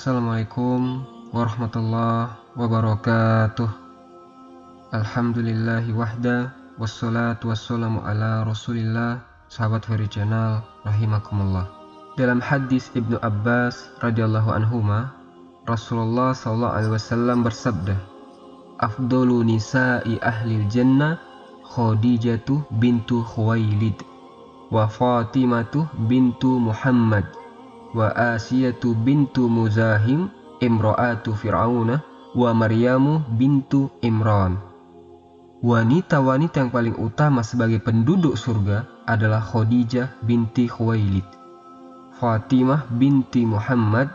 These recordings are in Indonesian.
Assalamualaikum warahmatullahi wabarakatuh. Alhamdulillahi wahda, wassalatu wassalamu ala rasulillah. Sahabat Hori Channel rahimakumullah. Dalam hadis Ibnu Abbas radhiyallahu anhuma, Rasulullah SAW bersabda, "Afdalu nisa'i ahlil jannah Khadijatu bintu Khuwailid, wa Fatimatu bintu Muhammad, wa Asiyatu bintu Muzahim, imra'atu Fir'auna, wa Maryamu bintu Imran." Wanita-wanita yang paling utama sebagai penduduk surga adalah Khadijah binti Khuwailid, Fatimah binti Muhammad,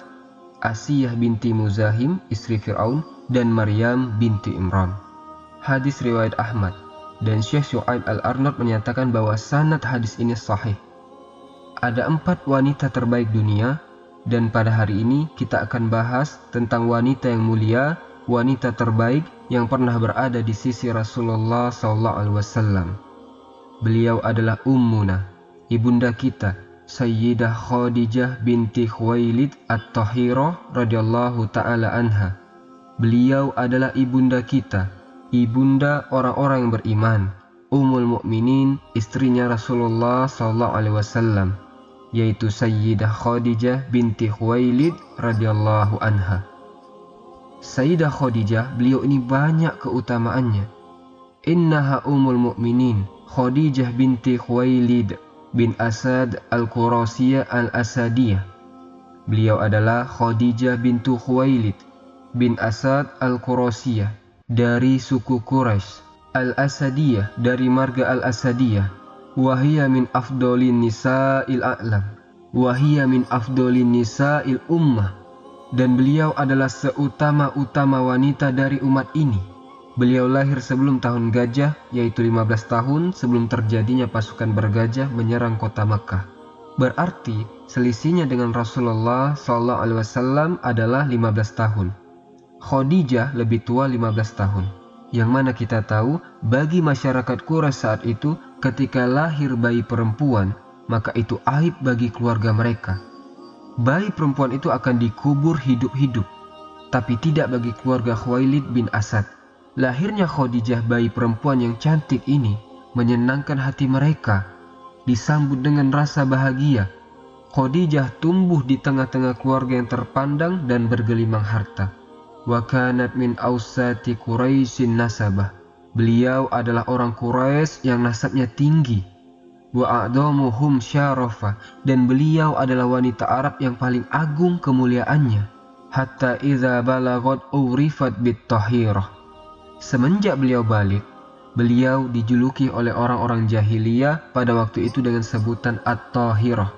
Asiyah binti Muzahim istri Fir'aun, dan Maryam binti Imran. Hadis riwayat Ahmad, dan Syekh Syu'aib Al-Arnaud menyatakan bahwa sanad hadis ini sahih. Ada 4 wanita terbaik dunia, dan pada hari ini kita akan bahas tentang wanita yang mulia, wanita terbaik yang pernah berada di sisi Rasulullah SAW. Beliau adalah Ummuna, ibunda kita, Sayyidah Khadijah binti Khuwailid At-Tahirah radhiyallahu ta'ala anha. Beliau adalah ibunda kita, ibunda orang-orang yang beriman, Ummul Mukminin, istrinya Rasulullah SAW, yaitu Sayyidah Khadijah binti Khuwailid radhiyallahu anha. Sayyidah Khadijah, beliau ini banyak keutamaannya. Innaha Ummul Mukminin Khadijah binti Khuwailid bin Asad Al-Qurasiyah Al-Asadiyah. Beliau adalah Khadijah bintu Khuwailid bin Asad Al-Qurasiyah dari suku Quraisy, Al-Asadiyah dari marga Al-Asadiyah. Wahia min afdolin nisa'il a'lam, wahia min afdolin nisa'il ummah. Dan beliau adalah seutama-utama wanita dari umat ini. Beliau lahir sebelum tahun gajah, yaitu 15 tahun sebelum terjadinya pasukan bergajah menyerang kota Makkah. Berarti selisihnya dengan Rasulullah SAW adalah 15 tahun. Khadijah lebih tua 15 tahun. Yang mana kita tahu bagi masyarakat Quraisy saat itu, ketika lahir bayi perempuan, maka itu aib bagi keluarga mereka. Bayi perempuan itu akan dikubur hidup-hidup, tapi tidak bagi keluarga Khuwailid bin Asad. Lahirnya Khadijah, bayi perempuan yang cantik ini, menyenangkan hati mereka, disambut dengan rasa bahagia. Khadijah tumbuh di tengah-tengah keluarga yang terpandang dan bergelimang harta. Wa kanat min awsati Quraisyin nasabah. Beliau adalah orang Quraisy yang nasabnya tinggi. Wa a'dhamuhum syarafa, dan beliau adalah wanita Arab yang paling agung kemuliaannya. Hatta idza balagat urifat bit tahirah. Semenjak beliau balik, beliau dijuluki oleh orang-orang jahiliyah pada waktu itu dengan sebutan At-Tahirah,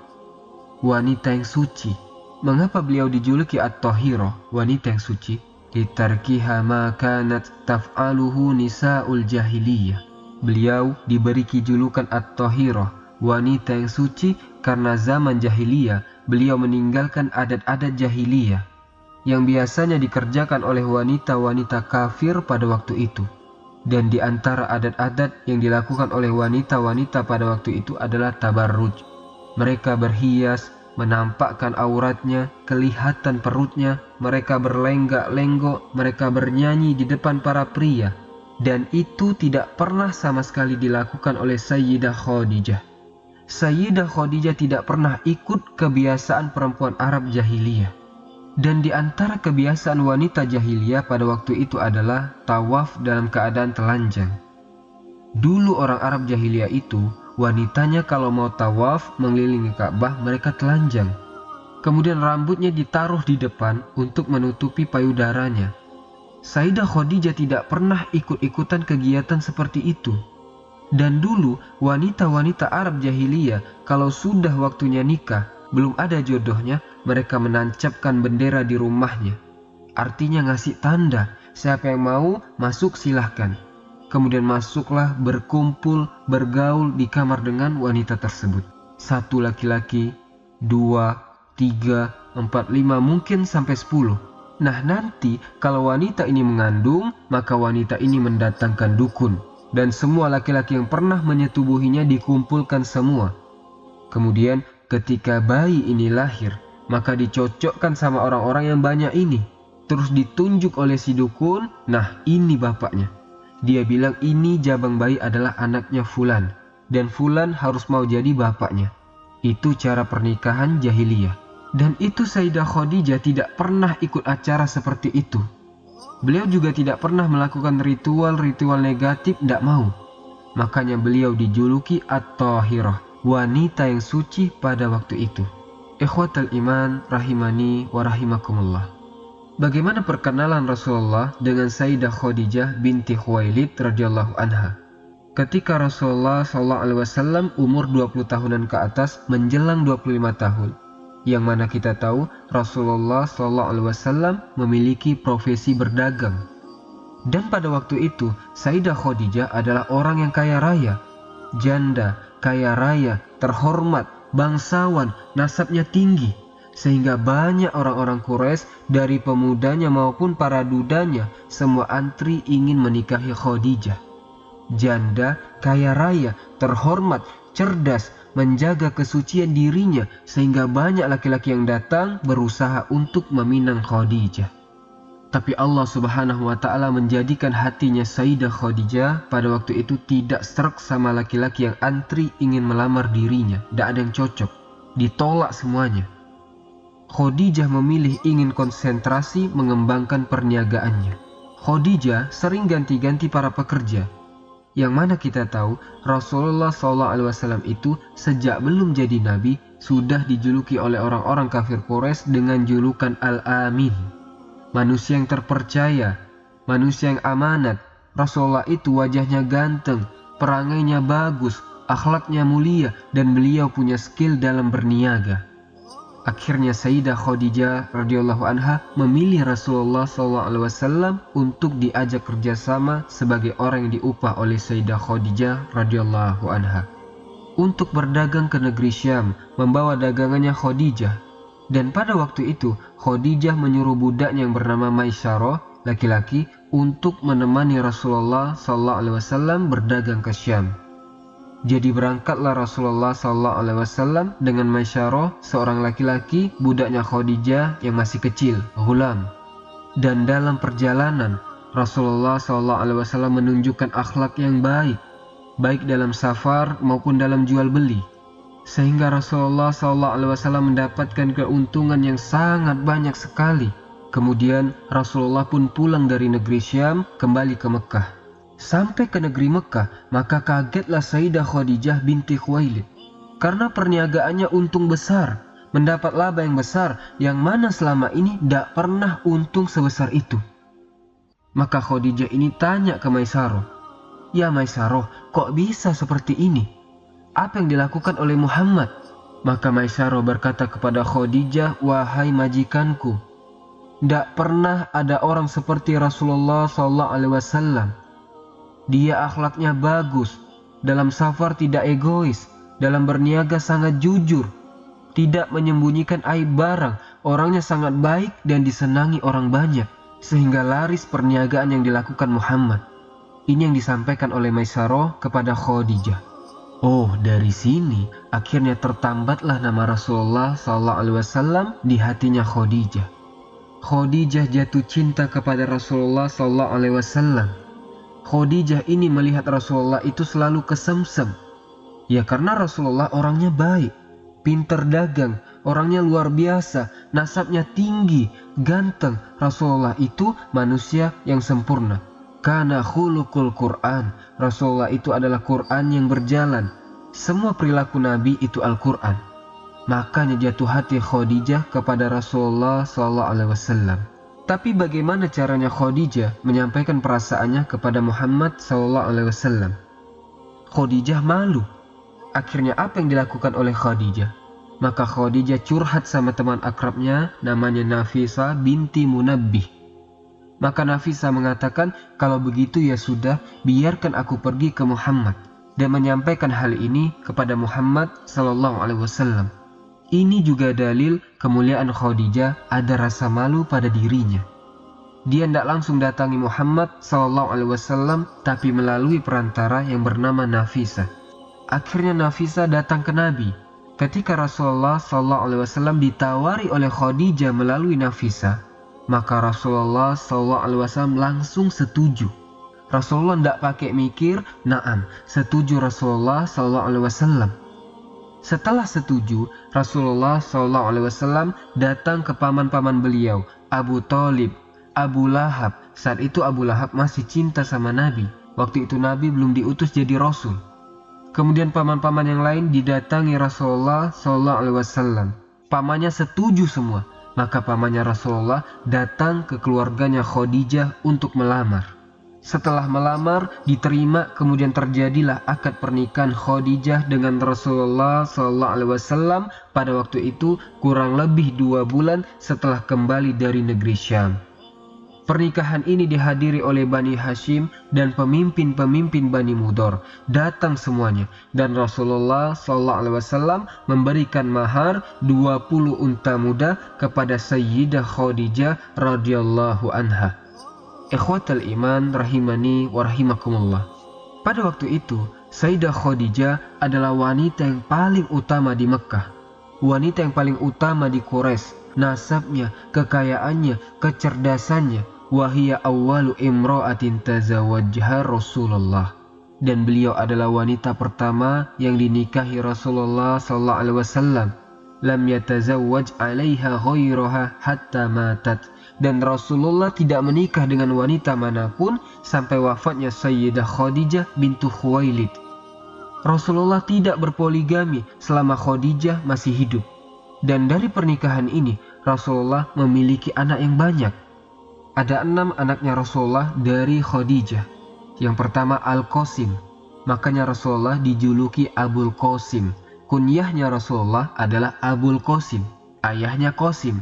wanita yang suci. Mengapa beliau dijuluki At-Tahirah, wanita yang suci? Litarkiha ma kanat taf'aluhu nisa'ul jahiliyah. Beliau diberi julukan At-Tahirah, wanita yang suci, karena zaman jahiliyah beliau meninggalkan adat-adat jahiliyah yang biasanya dikerjakan oleh wanita-wanita kafir pada waktu itu. Dan di antara adat-adat yang dilakukan oleh wanita-wanita pada waktu itu adalah tabarruj. Mereka berhias, menampakkan auratnya, kelihatan perutnya, mereka berlenggak-lenggok, mereka bernyanyi di depan para pria. Dan itu tidak pernah sama sekali dilakukan oleh Sayyidah Khadijah. Sayyidah Khadijah tidak pernah ikut kebiasaan perempuan Arab jahiliyah. Dan di antara kebiasaan wanita jahiliyah pada waktu itu adalah tawaf dalam keadaan telanjang. Dulu orang Arab jahiliyah itu, wanitanya kalau mau tawaf mengelilingi Ka'bah, mereka telanjang. Kemudian rambutnya ditaruh di depan untuk menutupi payudaranya. Sayyidah Khadijah tidak pernah ikut-ikutan kegiatan seperti itu. Dan dulu wanita-wanita Arab jahiliyah kalau sudah waktunya nikah, belum ada jodohnya, mereka menancapkan bendera di rumahnya. Artinya ngasih tanda, siapa yang mau masuk silahkan. Kemudian masuklah, berkumpul, bergaul di kamar dengan wanita tersebut. 1 laki-laki, 2, 3, 4, 5, mungkin sampai 10. Nah nanti kalau wanita ini mengandung, maka wanita ini mendatangkan dukun. Dan semua laki-laki yang pernah menyetubuhinya dikumpulkan semua. Kemudian ketika bayi ini lahir, maka dicocokkan sama orang-orang yang banyak ini. Terus ditunjuk oleh si dukun, nah ini bapaknya. Dia bilang ini jabang bayi adalah anaknya Fulan, dan Fulan harus mau jadi bapaknya. Itu cara pernikahan jahiliyah. Dan itu Sayyidah Khadijah tidak pernah ikut acara seperti itu. Beliau juga tidak pernah melakukan ritual-ritual negatif, tidak mau. Makanya beliau dijuluki At-Tahirah, wanita yang suci pada waktu itu. Ikhwatal iman rahimani wa rahimakumullah. Bagaimana perkenalan Rasulullah dengan Sayyidah Khadijah binti Khuwailid radhiyallahu anha? Ketika Rasulullah SAW umur 20 tahunan ke atas menjelang 25 tahun. Yang mana kita tahu Rasulullah SAW memiliki profesi berdagang. Dan pada waktu itu Sayyidah Khadijah adalah orang yang kaya raya, janda, kaya raya, terhormat, bangsawan, nasabnya tinggi. Sehingga banyak orang-orang Quraisy dari pemudanya maupun para dudanya semua antri ingin menikahi Khadijah. Janda, kaya raya, terhormat, cerdas, menjaga kesucian dirinya sehingga banyak laki-laki yang datang berusaha untuk meminang Khadijah. Tapi Allah Subhanahu wa Ta'ala menjadikan hatinya Sayyidah Khadijah pada waktu itu tidak serak sama laki-laki yang antri ingin melamar dirinya. Tidak ada yang cocok, ditolak semuanya. Khadijah memilih ingin konsentrasi mengembangkan perniagaannya. Khadijah sering ganti-ganti para pekerja. Yang mana kita tahu Rasulullah SAW itu sejak belum jadi nabi sudah dijuluki oleh orang-orang kafir Quraisy dengan julukan Al-Amin, manusia yang terpercaya, manusia yang amanat. Rasulullah itu wajahnya ganteng, perangainya bagus, akhlaknya mulia, dan beliau punya skill dalam berniaga. Akhirnya Sayyidah Khadijah radhiyallahu anha memilih Rasulullah SAW untuk diajak kerjasama sebagai orang yang diupah oleh Sayyidah Khadijah radhiyallahu anha untuk berdagang ke negeri Syam, membawa dagangannya Khadijah. Dan pada waktu itu Khadijah menyuruh budaknya yang bernama Maisyarah, laki-laki, untuk menemani Rasulullah SAW berdagang ke Syam. Jadi berangkatlah Rasulullah SAW dengan Maisyarah, seorang laki-laki, budaknya Khadijah yang masih kecil, ghulam. Dan dalam perjalanan, Rasulullah SAW menunjukkan akhlak yang baik, baik dalam safar maupun dalam jual beli. Sehingga Rasulullah SAW mendapatkan keuntungan yang sangat banyak sekali. Kemudian Rasulullah pun pulang dari negeri Syam kembali ke Mekah. Sampai ke negeri Mekah, maka kagetlah Sayyidah Khadijah binti Khuwailid. Karena perniagaannya untung besar, mendapat laba yang besar, yang mana selama ini tidak pernah untung sebesar itu. Maka Khadijah ini tanya ke Maisyarah, "Ya Maisyarah, kok bisa seperti ini? Apa yang dilakukan oleh Muhammad?" Maka Maisyarah berkata kepada Khadijah, "Wahai majikanku, tidak pernah ada orang seperti Rasulullah SAW. Dia akhlaknya bagus, dalam safar tidak egois, dalam berniaga sangat jujur, tidak menyembunyikan aib barang, orangnya sangat baik dan disenangi orang banyak, sehingga laris perniagaan yang dilakukan Muhammad." Ini yang disampaikan oleh Maisyarah kepada Khadijah. Oh, dari sini akhirnya tertambatlah nama Rasulullah SAW di hatinya Khadijah. Khadijah jatuh cinta kepada Rasulullah SAW. Khadijah ini melihat Rasulullah itu selalu kesemsem. Ya karena Rasulullah orangnya baik, pintar dagang, orangnya luar biasa, nasabnya tinggi, ganteng. Rasulullah itu manusia yang sempurna. Kana khuluqul Quran. Rasulullah itu adalah Quran yang berjalan. Semua perilaku Nabi itu Al-Quran. Makanya jatuh hati Khadijah kepada Rasulullah SAW. Tapi bagaimana caranya Khadijah menyampaikan perasaannya kepada Muhammad SAW? Khadijah malu. Akhirnya apa yang dilakukan oleh Khadijah? Maka Khadijah curhat sama teman akrabnya namanya Nafisah binti Munabbih. Maka Nafisah mengatakan, "Kalau begitu ya sudah, biarkan aku pergi ke Muhammad dan menyampaikan hal ini kepada Muhammad SAW." Ini juga dalil kemuliaan Khadijah, ada rasa malu pada dirinya. Dia tidak langsung datangi Muhammad SAW, tapi melalui perantara yang bernama Nafisah. Akhirnya Nafisah datang ke Nabi. Ketika Rasulullah SAW ditawari oleh Khadijah melalui Nafisah, maka Rasulullah SAW langsung setuju. Rasulullah tidak pakai mikir, naam, setuju Rasulullah SAW. Setelah setuju, Rasulullah SAW datang ke paman-paman beliau, Abu Thalib, Abu Lahab. Saat itu Abu Lahab masih cinta sama Nabi. Waktu itu Nabi belum diutus jadi Rasul. Kemudian paman-paman yang lain didatangi Rasulullah SAW. Pamannya setuju semua. Maka pamannya Rasulullah datang ke keluarganya Khadijah untuk melamar. Setelah melamar, diterima, kemudian terjadilah akad pernikahan Khadijah dengan Rasulullah SAW pada waktu itu kurang lebih 2 bulan setelah kembali dari negeri Syam. Pernikahan ini dihadiri oleh Bani Hashim dan pemimpin-pemimpin Bani Mudhar. Datang semuanya dan Rasulullah SAW memberikan mahar 20 unta muda kepada Sayyidah Khadijah radhiyallahu anha. Ikhwatal iman rahimani wa rahimakumullah. Pada waktu itu, Sayyidah Khadijah adalah wanita yang paling utama di Mekah. Wanita yang paling utama di Quraisy. Nasabnya, kekayaannya, kecerdasannya. Wahia awwalu imra'atin tazawwajha Rasulullah. Dan beliau adalah wanita pertama yang dinikahi Rasulullah SAW. Lam yatazawwaj 'alaiha ghairaha hatta matat. Dan Rasulullah tidak menikah dengan wanita manapun sampai wafatnya Sayyidah Khadijah bintu Khuwailid. Rasulullah tidak berpoligami selama Khadijah masih hidup. Dan dari pernikahan ini, Rasulullah memiliki anak yang banyak. Ada 6 anaknya Rasulullah dari Khadijah. Yang pertama Al-Qasim. Makanya Rasulullah dijuluki Abul Qasim. Kunyahnya Rasulullah adalah Abul Qasim. Ayahnya Qasim.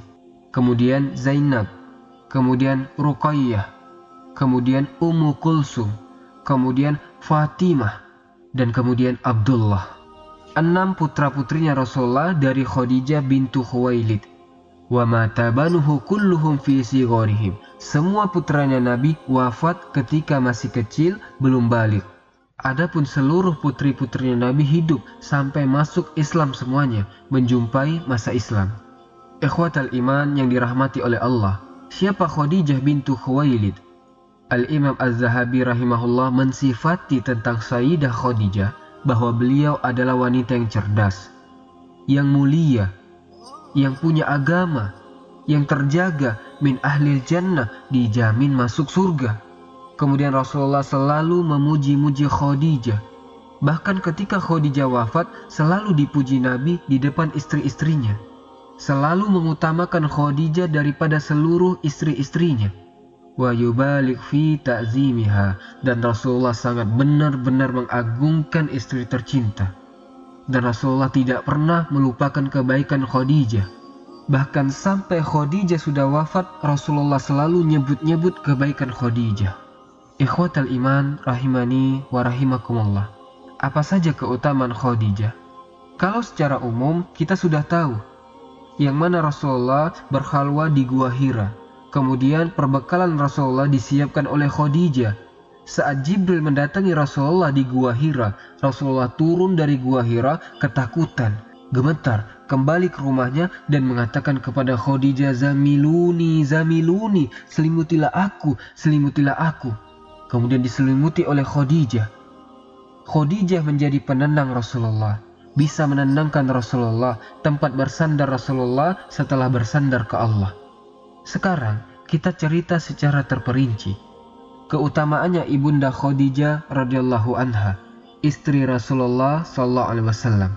Kemudian Zainab. Kemudian Ruqayyah. Kemudian Ummu Kulsum. Kemudian Fatimah. Dan kemudian Abdullah. 6 putra-putrinya Rasulullah dari Khadijah bintu Khuwailid. Wa mata banuhu kulluhum fi sigharihim. Semua putranya Nabi wafat ketika masih kecil, belum balik. Adapun seluruh putri-putrinya Nabi hidup sampai masuk Islam semuanya, menjumpai masa Islam. Ikhwatal iman yang dirahmati oleh Allah. Siapa Khadijah bintu Khuwailid? Al-Imam Az-Zahabi rahimahullah mensifati tentang Sayyidah Khadijah bahwa beliau adalah wanita yang cerdas, yang mulia, yang punya agama, yang terjaga, min ahlil jannah, dijamin masuk surga. Kemudian Rasulullah selalu memuji-muji Khadijah. Bahkan ketika Khadijah wafat, selalu dipuji Nabi di depan istri-istrinya. Selalu mengutamakan Khadijah daripada seluruh istri-istrinya. Wa yubalik fi ta'zimiha. Dan Rasulullah sangat benar-benar mengagungkan istri tercinta. Dan Rasulullah tidak pernah melupakan kebaikan Khadijah. Bahkan sampai Khadijah sudah wafat, Rasulullah selalu nyebut-nyebut kebaikan Khadijah. Ikhwatal iman rahimani wa rahimakumullah. Apa saja keutamaan Khadijah? Kalau secara umum kita sudah tahu yang mana Rasulullah berkhalwah di Gua Hira. Kemudian perbekalan Rasulullah disiapkan oleh Khadijah. Saat Jibril mendatangi Rasulullah di Gua Hira, Rasulullah turun dari Gua Hira ketakutan, gemetar, kembali ke rumahnya dan mengatakan kepada Khadijah, "Zamiluni, zamiluni, selimutilah aku, selimutilah aku." Kemudian diselimuti oleh Khadijah. Khadijah menjadi penenang Rasulullah, bisa menenangkan Rasulullah, tempat bersandar Rasulullah setelah bersandar ke Allah. Sekarang kita cerita secara terperinci. Keutamaannya Ibunda Khadijah radhiyallahu anha, istri Rasulullah SAW.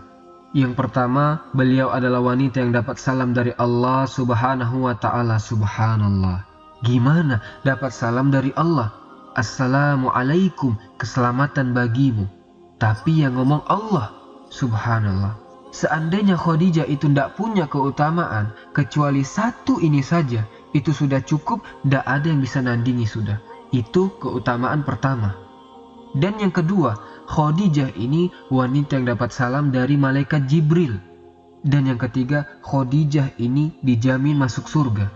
Yang pertama, beliau adalah wanita yang dapat salam dari Allah Subhanahu wa ta'ala. Subhanallah. Gimana dapat salam dari Allah? Assalamualaikum, keselamatan bagimu. Tapi yang ngomong Allah. Subhanallah. Seandainya Khadijah itu tidak punya keutamaan kecuali satu ini saja, itu sudah cukup, tidak ada yang bisa nandingi sudah. Itu keutamaan pertama. Dan yang kedua, Khadijah ini wanita yang dapat salam dari malaikat Jibril. Dan yang ketiga, Khadijah ini dijamin masuk surga.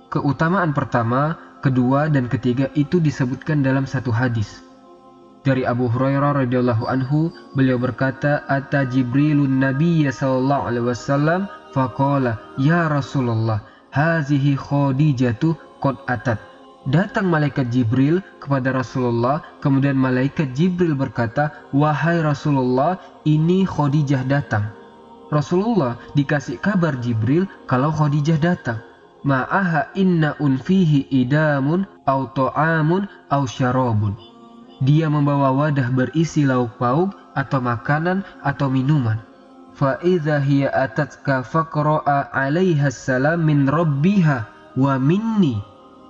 Keutamaan pertama, kedua, dan ketiga itu disebutkan dalam satu hadis. Dari Abu Hurairah radhiyallahu anhu, beliau berkata, "Ata Jibrilun Nabiyya sallallahu alaihi wasallam faqala, ya Rasulullah, hazihi Khadijatu qad atat." Datang malaikat Jibril kepada Rasulullah, kemudian malaikat Jibril berkata, "Wahai Rasulullah, ini Khadijah datang." Rasulullah dikasih kabar Jibril kalau Khadijah datang. Ma'aha inna unfihi idamun au ta'amun au syarabun. Dia membawa wadah berisi lauk pauk atau makanan atau minuman. Fa idza hiya atatka faqra'a 'alaiha salam min rabbiha wa minni.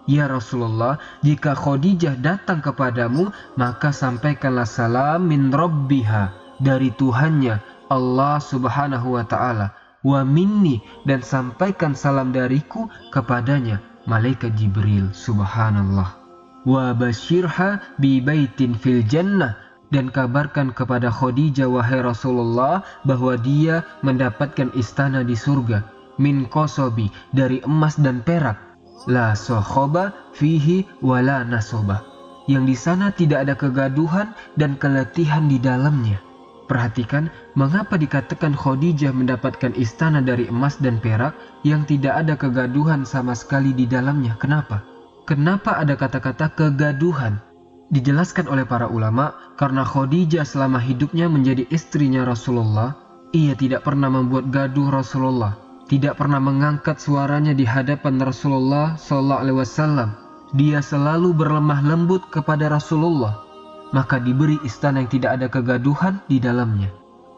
Ya Rasulullah, jika Khadijah datang kepadamu, maka sampaikanlah salam min rabbiha, dari Tuhannya, Allah Subhanahu wa taala, wa minni, dan sampaikan salam dariku kepadanya, malaikat Jibril. Subhanallah. Wa basyirha bi baitin fil jannah, dan kabarkan kepada Khadijah, wahai Rasulullah, bahwa dia mendapatkan istana di surga, min qasabi, dari emas dan perak, la sokhoba fihi wala nasoba, yang di sana tidak ada kegaduhan dan keletihan di dalamnya. Perhatikan mengapa dikatakan Khadijah mendapatkan istana dari emas dan perak yang tidak ada kegaduhan sama sekali di dalamnya. Kenapa? Kenapa ada kata-kata kegaduhan? Dijelaskan oleh para ulama, karena Khadijah selama hidupnya menjadi istrinya Rasulullah, ia tidak pernah membuat gaduh Rasulullah, tidak pernah mengangkat suaranya di hadapan Rasulullah SAW. Dia selalu berlemah lembut kepada Rasulullah, maka diberi istana yang tidak ada kegaduhan di dalamnya.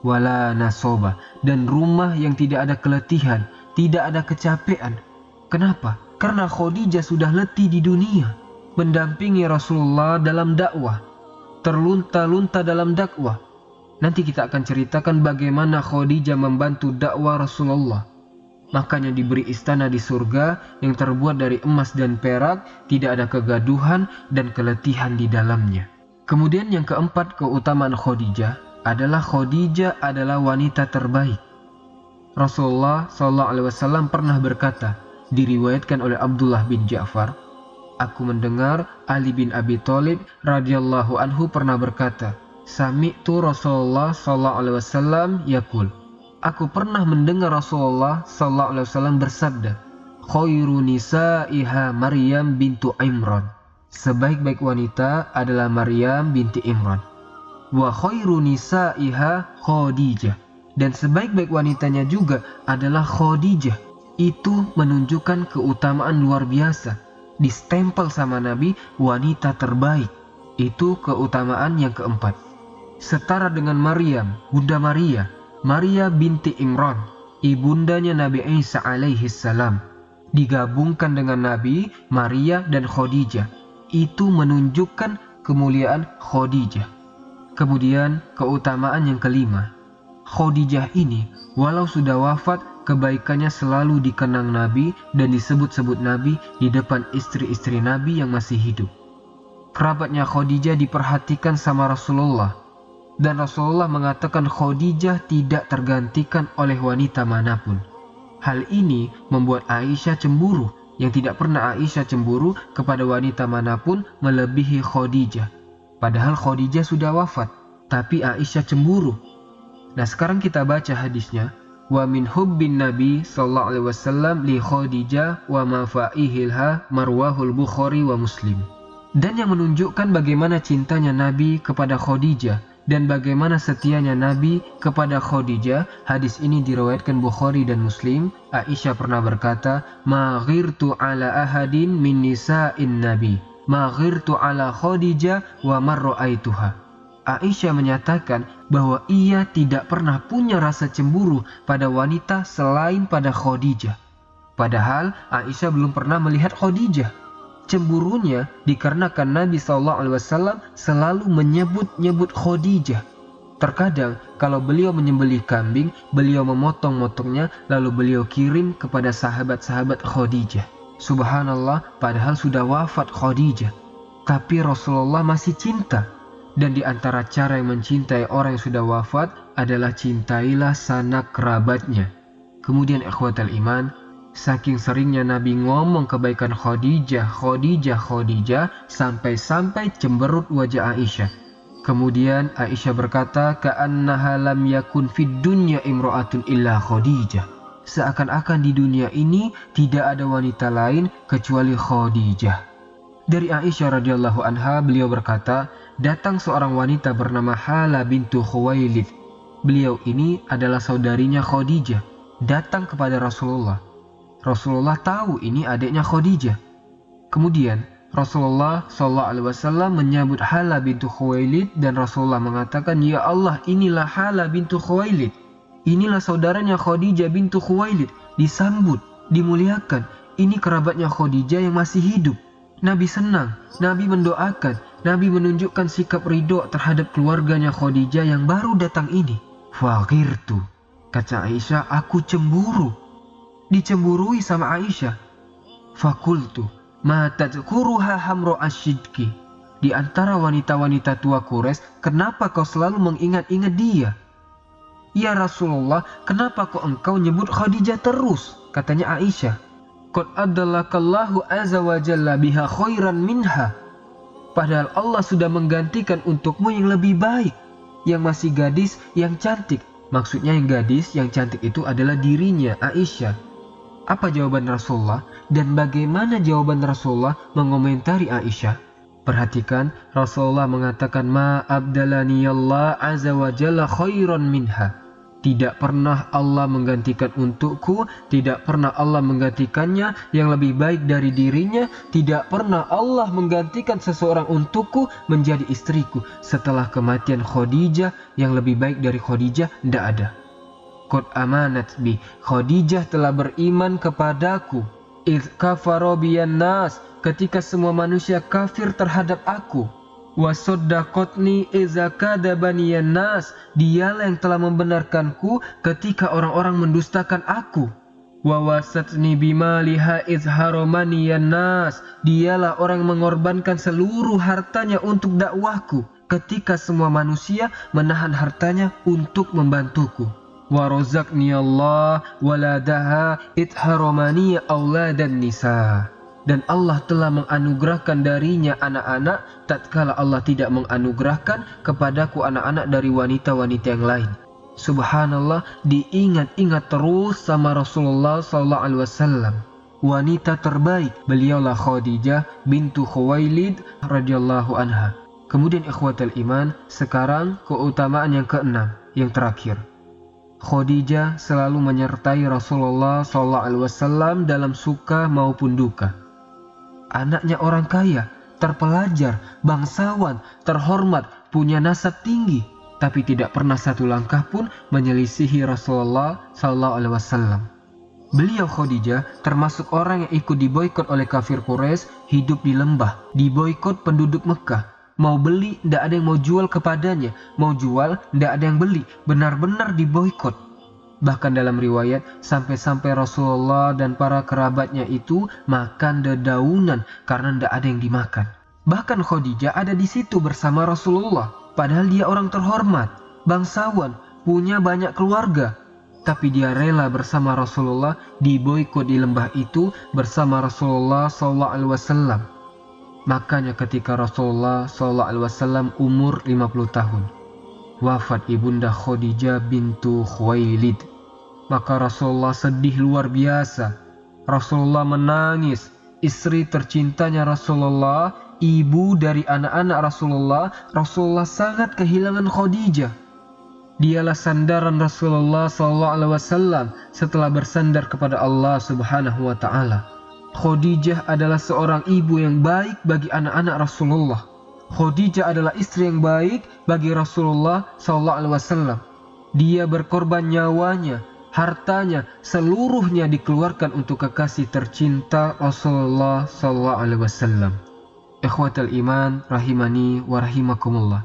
Wala nasoba, dan rumah yang tidak ada keletihan, tidak ada kecapean. Kenapa? Karena Khadijah sudah letih di dunia, mendampingi Rasulullah dalam dakwah, terlunta-lunta dalam dakwah. Nanti kita akan ceritakan bagaimana Khadijah membantu dakwah Rasulullah. Makanya diberi istana di surga yang terbuat dari emas dan perak, tidak ada kegaduhan dan keletihan di dalamnya. Kemudian yang keempat, keutamaan Khadijah adalah Khadijah adalah wanita terbaik. Rasulullah SAW pernah berkata, diriwayatkan oleh Abdullah bin Ja'far, aku mendengar Ali bin Abi Thalib radhiyallahu anhu pernah berkata, sami'tu Rasulullah SAW yaqul, aku pernah mendengar Rasulullah SAW bersabda, khairu nisa'iha Maryam bintu Imran, sebaik-baik wanita adalah Maryam binti Imran. Wa khairu nisa'iha Khadijah, dan sebaik-baik wanitanya juga adalah Khadijah. Itu menunjukkan keutamaan luar biasa. Distempel sama Nabi, wanita terbaik. Itu keutamaan yang keempat. Setara dengan Maryam, Bunda Maria, Maria binti Imran, ibundanya Nabi Isa alaihi salam, digabungkan dengan Nabi, Maria, dan Khadijah. Itu menunjukkan kemuliaan Khadijah. Kemudian keutamaan yang kelima, Khadijah ini walau sudah wafat, kebaikannya selalu dikenang Nabi dan disebut-sebut Nabi di depan istri-istri Nabi yang masih hidup. Kerabatnya Khadijah diperhatikan sama Rasulullah, dan Rasulullah mengatakan Khadijah tidak tergantikan oleh wanita manapun. Hal ini membuat Aisyah cemburu, yang tidak pernah Aisyah cemburu kepada wanita manapun melebihi Khadijah. Padahal Khadijah sudah wafat, tapi Aisyah cemburu. Nah, sekarang kita baca hadisnya. Wa min hubbin Nabi sallallahu alaihi wasallam li Khadijah wa ma fa'ihilha marwahul Bukhari wa Muslim. Dan yang menunjukkan bagaimana cintanya Nabi kepada Khadijah dan bagaimana setianya Nabi kepada Khadijah, hadis ini diriwayatkan Bukhari dan Muslim. Aisyah pernah berkata, ma ghirtu ala ahadin min nisa'in Nabi, ma ghirtu ala Khadijah wa marra'aituha. Aisyah menyatakan bahwa ia tidak pernah punya rasa cemburu pada wanita selain pada Khadijah. Padahal Aisyah belum pernah melihat Khadijah. Cemburunya dikarenakan Nabi SAW selalu menyebut-nyebut Khadijah. Terkadang kalau beliau menyembelih kambing, beliau memotong-motongnya lalu beliau kirim kepada sahabat-sahabat Khadijah. Subhanallah, padahal sudah wafat Khadijah, tapi Rasulullah masih cinta. Dan di antara cara yang mencintai orang yang sudah wafat adalah cintailah sanak kerabatnya. Kemudian ikhwatal iman, saking seringnya Nabi ngomong kebaikan Khadijah, Khadijah, Khadijah, sampai-sampai cemberut wajah Aisyah. Kemudian Aisyah berkata, "Ka'annaha lam yakun fid dunya imra'atun illa Khadijah." Seakan-akan di dunia ini tidak ada wanita lain kecuali Khadijah. Dari Aisyah radhiyallahu anha, beliau berkata, datang seorang wanita bernama Hala bintu Khuwailid. Beliau ini adalah saudarinya Khadijah. Datang kepada Rasulullah. Rasulullah tahu ini adiknya Khadijah. Kemudian Rasulullah SAW menyambut Hala bintu Khuwailid dan Rasulullah mengatakan, "Ya Allah, inilah Hala bintu Khuwailid. Inilah saudaranya Khadijah bintu Khuwailid." Disambut, dimuliakan. Ini kerabatnya Khadijah yang masih hidup. Nabi senang, Nabi mendoakan, Nabi menunjukkan sikap ridho terhadap keluarganya Khadijah yang baru datang ini. Faghirtu, kata Aisyah, aku cemburu. Dicemburui sama Aisyah. Fakultu, ma tadkuruha hamro asyidki. Di antara wanita-wanita tua Quraisy, kenapa kau selalu mengingat-ingat dia? Ya Rasulullah, kenapa kau engkau nyebut Khadijah terus? Katanya Aisyah. Qad adlakallahu azza wa jalla biha khairan minha. Padahal Allah sudah menggantikan untukmu yang lebih baik. Yang masih gadis, yang cantik. Maksudnya yang gadis, yang cantik itu adalah dirinya, Aisyah. Apa jawaban Rasulullah? Dan bagaimana jawaban Rasulullah mengomentari Aisyah? Perhatikan, Rasulullah mengatakan, "Ma abdalani Allah azza wa jalla khairan minha." Tidak pernah Allah menggantikan untukku, tidak pernah Allah menggantikannya yang lebih baik dari dirinya, tidak pernah Allah menggantikan seseorang untukku menjadi istriku. Setelah kematian Khadijah, yang lebih baik dari Khadijah tidak ada. Qad amanat bi, Khadijah telah beriman kepadaku. Idz kafara biyan nas, ketika semua manusia kafir terhadap aku. Wasaddaqatni idza kadabani nas, dialah yang telah membenarkanku ketika orang-orang mendustakan aku. Wa wasatni bimaliha idz haramani nas, dialah orang yang mengorbankan seluruh hartanya untuk dakwahku ketika semua manusia menahan hartanya untuk membantuku. Wa razaqni Allah waladaha idz haramani auladan nisa. Dan Allah telah menganugerahkan darinya anak-anak tatkala Allah tidak menganugerahkan kepadaku anak-anak dari wanita-wanita yang lain. Subhanallah, diingat-ingat terus sama Rasulullah SAW. Wanita terbaik beliaulah Khadijah bintu Khuwailid radhiyallahu anha. Kemudian ikhwatul iman, sekarang keutamaan yang keenam, yang terakhir. Khadijah selalu menyertai Rasulullah SAW dalam suka maupun duka. Anaknya orang kaya, terpelajar, bangsawan, terhormat, punya nasab tinggi, tapi tidak pernah satu langkah pun menyelisihi Rasulullah SAW. Beliau Khadijah termasuk orang yang ikut diboikot oleh kafir Quraisy, hidup di lembah, diboikot penduduk Mekah. Mau beli, tidak ada yang mau jual kepadanya, mau jual, tidak ada yang beli, benar-benar diboikot. Bahkan dalam riwayat, sampai-sampai Rasulullah dan para kerabatnya itu makan dedaunan karena tidak ada yang dimakan. Bahkan Khadijah ada di situ bersama Rasulullah. Padahal dia orang terhormat, bangsawan, punya banyak keluarga. Tapi dia rela bersama Rasulullah diboikot di lembah itu bersama Rasulullah SAW. Makanya ketika Rasulullah SAW umur 50 tahun, wafat ibunda Khadijah bintu Khuwailid. Maka Rasulullah sedih luar biasa. Rasulullah menangis. Istri tercintanya Rasulullah, ibu dari anak-anak Rasulullah, Rasulullah sangat kehilangan Khadijah. Dialah sandaran Rasulullah SAW setelah bersandar kepada Allah Subhanahu wa Ta'ala. Khadijah adalah seorang ibu yang baik bagi anak-anak Rasulullah. Khadijah adalah istri yang baik bagi Rasulullah SAW. Dia berkorban nyawanya, hartanya, seluruhnya dikeluarkan untuk kekasih tercinta Rasulullah SAW. Ikhwatal iman, rahimani wa rahimakumullah.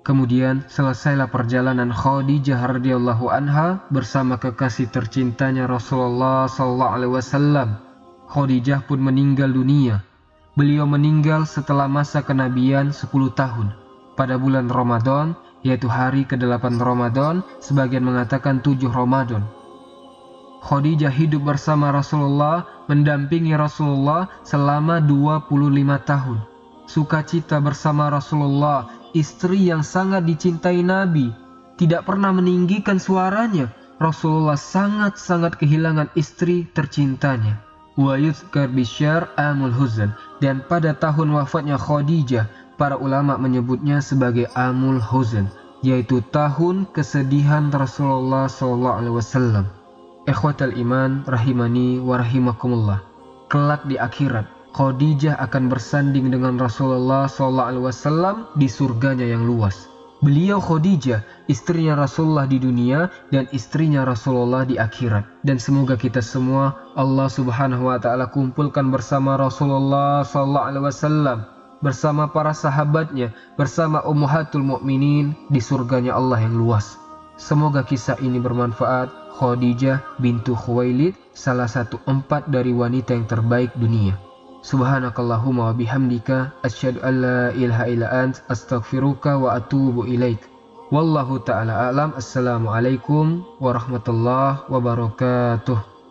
Kemudian selesailah perjalanan Khadijah radhiyallahu anha bersama kekasih tercintanya Rasulullah SAW. Khadijah pun meninggal dunia. Beliau meninggal setelah masa kenabian 10 tahun. Pada bulan Ramadan, yaitu hari ke-8 Ramadan, sebagian mengatakan 7 Ramadan. Khadijah hidup bersama Rasulullah, mendampingi Rasulullah selama 25 tahun. Sukacita bersama Rasulullah, istri yang sangat dicintai Nabi, tidak pernah meninggikan suaranya. Rasulullah sangat-sangat kehilangan istri tercintanya. Wa yuzkar bisyar amul huzn, dan pada tahun wafatnya Khadijah, para ulama menyebutnya sebagai amul huzn, yaitu tahun kesedihan Rasulullah SAW. Ikhwatal iman rahimani wa rahimakumullah. Kelak di akhirat, Khadijah akan bersanding dengan Rasulullah SAW di surganya yang luas. Beliau Khadijah, istrinya Rasulullah di dunia dan istrinya Rasulullah di akhirat. Dan semoga kita semua Allah Subhanahu wa taala kumpulkan bersama Rasulullah SAW, bersama para sahabatnya, bersama ummahatul mukminin di surganya Allah yang luas. Semoga kisah ini bermanfaat. Khadijah bintu Khuwailid, salah satu 4 dari wanita yang terbaik dunia. Subhanakallahumma wa bihamdika asyhadu an la ilaha illa ant astaghfiruka wa atubu ilaik. Wallahu ta'ala a'lam. Assalamualaikum warahmatullahi wabarakatuh.